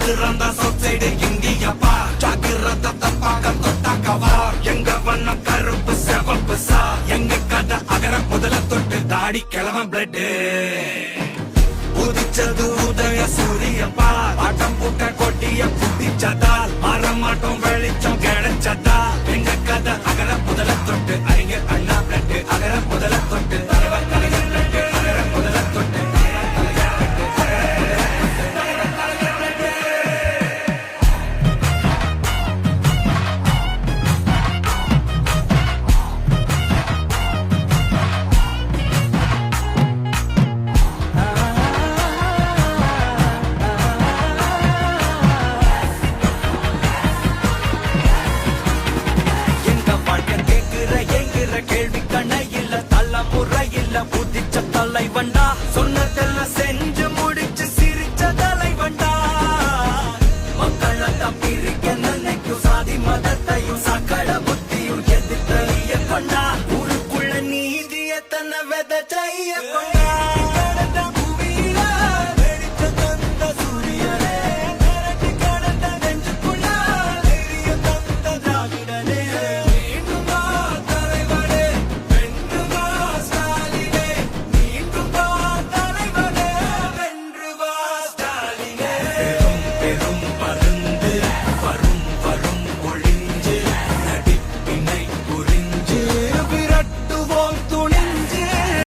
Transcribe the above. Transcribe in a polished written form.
மதுரந்தா சொசைடு இந்தியப்பா ஜாகிரத தப்பாக தொட்டாக்கவா எங்க வண்ணம் கருப்பு செவப்பு சா எங்க கதை அகர முதல தொட்டு தாடி கிழமை பிளட் உதிச்சது உதய சூரியப்பா ஆட்டம் பூட்ட கொட்டிய புத்திச்சதால் மாறமாட்டோம் வெளிச்சம் கிடைச்சதா எங்க கதை அகர முதல தொட்டு அறிஞர் அண்ணா பிளட் அகர முதல தொட்டு தலைவர் கலைஞர் பிளட் அகர முதல தொட்டு கேள்வி கண்ண இல்ல தலைமுறை இல்ல புதிச்ச தலைவண்டா சொன்னதெல்லாம் செஞ்சு முடிச்சு சிரிச்ச தலைவண்டா மக்களெல்லாம் பிரிக்க நினைக்கும் சாதி மதத்தையும் சக்கட புத்தியும் எதிர்த்தைய கொண்டா ஊருக்குள்ள நீதிய தன்னை விதைச்சைய கொண்டா